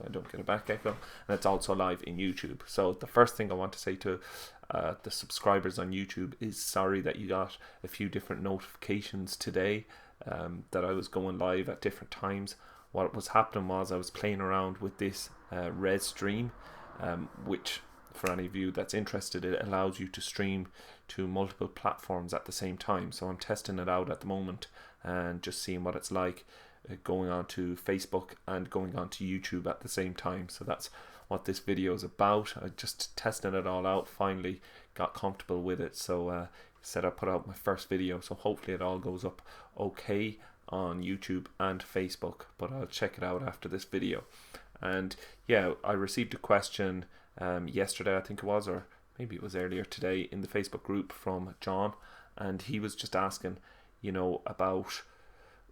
so I don't get a back echo, and it's also live in YouTube. So the first thing I want to say to the subscribers on YouTube is sorry that you got a few different notifications today, that I was going live at different times. What was happening was I was playing around with this Restream, which, for any of you that's interested, it allows you to stream to multiple platforms at the same time. So I'm testing it out at the moment and just seeing what it's like going on to Facebook and going on to YouTube at the same time. So that's what this video is about. I just testing it all out, finally got comfortable with it. So said I put out my first video, so hopefully it all goes up okay on YouTube and Facebook, but I'll check it out after this video. And yeah, I received a question yesterday, I think it was, or maybe it was earlier today, in the Facebook group from John, and he was just asking, about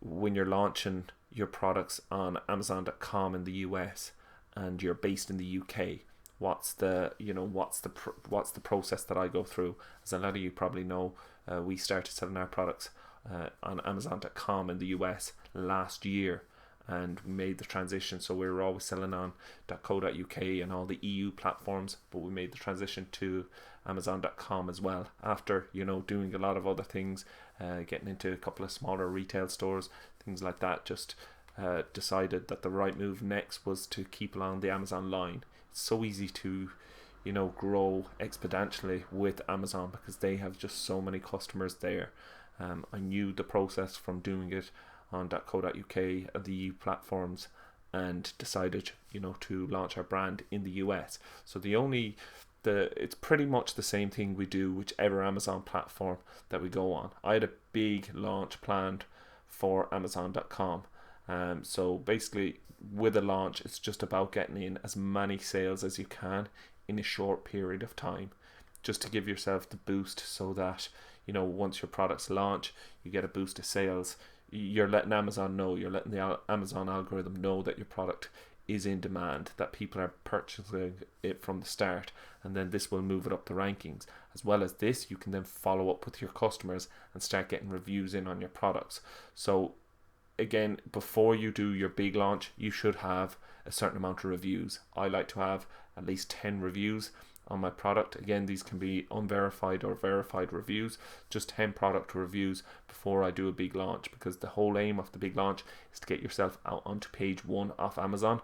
when you're launching your products on Amazon.com in the US and you're based in the UK, what's the process that I go through? As a lot of you probably know, we started selling our products on Amazon.com in the US last year, and we made the transition. So we were always selling on .co.uk and all the EU platforms, but we made the transition to Amazon.com as well after doing a lot of other things, getting into a couple of smaller retail stores, things like that. Just decided that the right move next was to keep along the Amazon line. It's so easy to grow exponentially with Amazon because they have just so many customers there. I knew the process from doing it on .co.uk and the EU platforms, and decided to launch our brand in the US. So it's pretty much the same thing we do whichever Amazon platform that we go on. I had a big launch planned for Amazon.com. So basically with a launch, it's just about getting in as many sales as you can in a short period of time, just to give yourself the boost, so that once your products launch, you get a boost of sales. You're letting Amazon know, you're letting the Amazon algorithm know that your product is in demand, that people are purchasing it from the start, and then this will move it up the rankings. As well as this, you can then follow up with your customers and start getting reviews in on your products. So again, before you do your big launch, you should have a certain amount of reviews. I like to have at least 10 reviews on my product. Again, these can be unverified or verified reviews, just 10 product reviews before I do a big launch, because the whole aim of the big launch is to get yourself out onto page 1 of Amazon.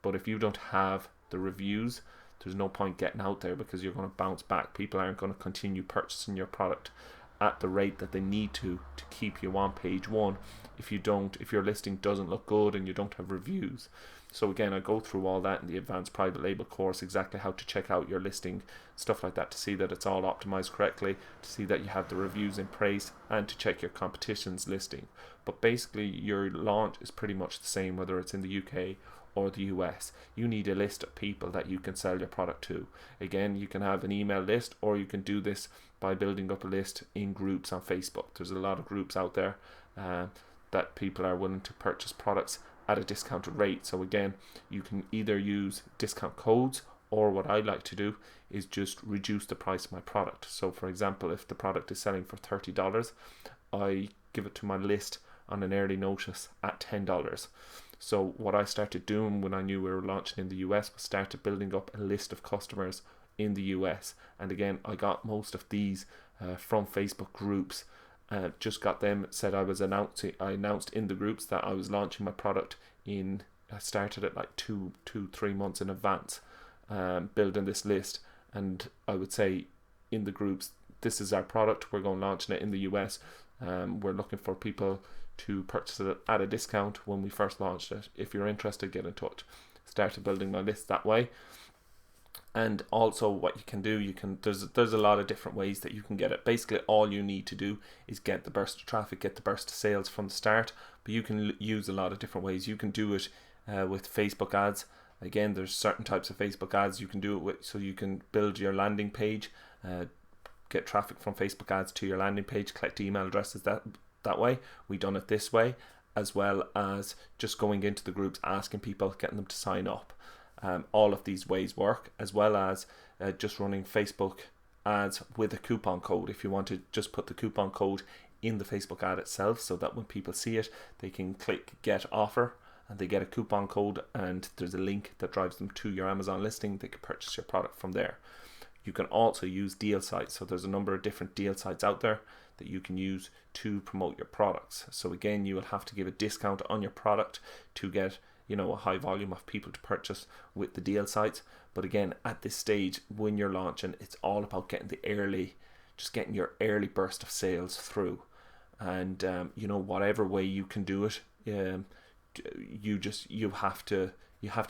But if you don't have the reviews, there's no point getting out there, because you're going to bounce back. People aren't going to continue purchasing your product at the rate that they need to keep you on page 1 if your listing doesn't look good and you don't have reviews. So again, I go through all that in the advanced private label course, exactly how to check out your listing, stuff like that, to see that it's all optimized correctly, to see that you have the reviews in place, and to check your competition's listing. But basically your launch is pretty much the same whether it's in the UK or the US. You need a list of people that you can sell your product to. Again, you can have an email list, or you can do this by building up a list in groups on Facebook. There's a lot of groups out there that people are willing to purchase products at a discounted rate. So again, you can either use discount codes, or what I like to do is just reduce the price of my product. So for example, if the product is selling for $30, I give it to my list on an early notice at $10. So what I started doing when I knew we were launching in the US was started building up a list of customers in the US. And again, I got most of these from Facebook groups. Just got them, said I announced in the groups that I was launching my product I started it like 2-3 months in advance, building this list. And I would say in the groups, this is our product, we're going launching it in the US. We're looking for people to purchase it at a discount when we first launched it. If you're interested, get in touch. Started building my list that way. And also what you can do, there's a lot of different ways that you can get it. Basically all you need to do is get the burst of traffic, get the burst of sales from the start, but you can use a lot of different ways. You can do it with Facebook ads. Again, there's certain types of Facebook ads you can do it with, so you can build your landing page, get traffic from Facebook ads to your landing page, collect email addresses that way. We done it this way, as well as just going into the groups, asking people, getting them to sign up. All of these ways work, as well as just running Facebook ads with a coupon code. If you want to just put the coupon code in the Facebook ad itself, so that when people see it, they can click get offer, and they get a coupon code, and there's a link that drives them to your Amazon listing. They can purchase your product from there. You can also use deal sites. So there's a number of different deal sites out there that you can use to promote your products. So again, you will have to give a discount on your product to get, you know, a high volume of people to purchase with the deal sites. But again, at this stage, when you're launching, it's all about getting getting your early burst of sales through. And you know, whatever way you can do it, you have to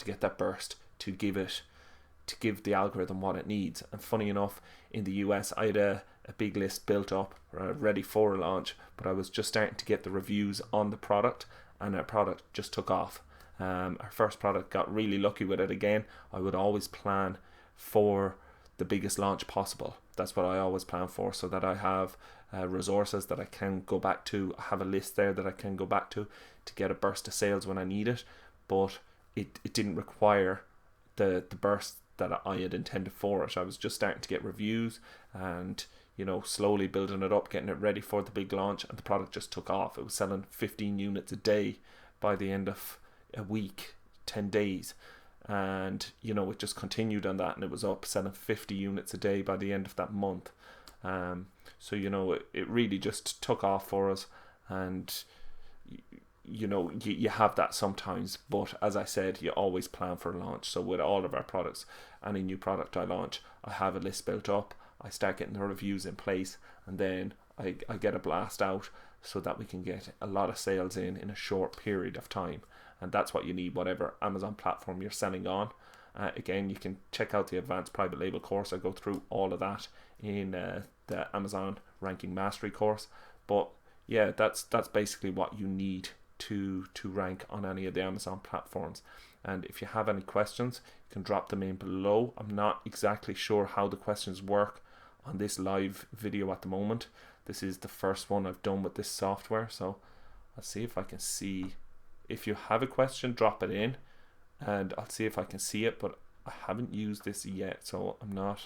get that burst to give the algorithm what it needs. And funny enough, in the US, I had a big list built up ready for a launch, but I was just starting to get the reviews on the product, and our product just took off. Our first product, got really lucky with it. Again, I would always plan for the biggest launch possible. That's what I always plan for, so that I have resources that I can go back to. I have a list there that I can go back to get a burst of sales when I need it. But it didn't require the burst that I had intended for it. I was just starting to get reviews and, you know, slowly building it up, getting it ready for the big launch, and the product just took off. It was selling 15 units a day by the end of a week, 10 days. And, you know, it just continued on that, and it was up selling 50 units a day by the end of that month. So, you know, it really just took off for us. And, you know, you have that sometimes, but as I said, you always plan for a launch. So with all of our products, any new product I launch, I have a list built up, I start getting the reviews in place, and then I get a blast out so that we can get a lot of sales in a short period of time. And that's what you need, whatever Amazon platform you're selling on. Again, you can check out the Advanced Private Label course. I go through all of that in the Amazon Ranking Mastery course. But yeah, that's basically what you need to rank on any of the Amazon platforms. And if you have any questions, you can drop them in below. I'm not exactly sure how the questions work on this live video at the moment. This is the first one I've done with this software, so I'll see if I can see. If you have a question, drop it in and I'll see if I can see it, but I haven't used this yet, so I'm not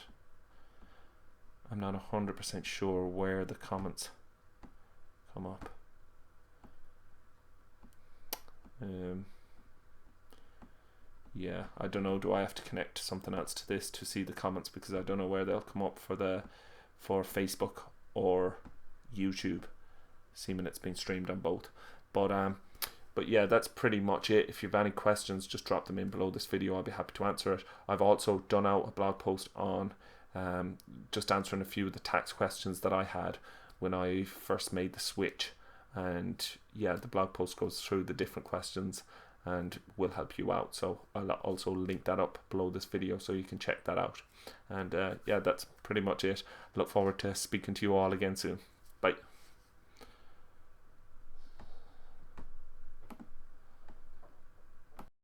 100% sure where the comments come up. Yeah, I don't know, do I have to connect something else to this to see the comments, because I don't know where they'll come up for Facebook or YouTube, seeming it's been streamed on both. But yeah, that's pretty much it. If you have any questions, just drop them in below this video. I'll be happy to answer it. I've also done out a blog post on just answering a few of the tax questions that I had when I first made the switch. And yeah, the blog post goes through the different questions and will help you out. So I'll also link that up below this video so you can check that out. And yeah, that's pretty much it. Look forward to speaking to you all again soon. Bye.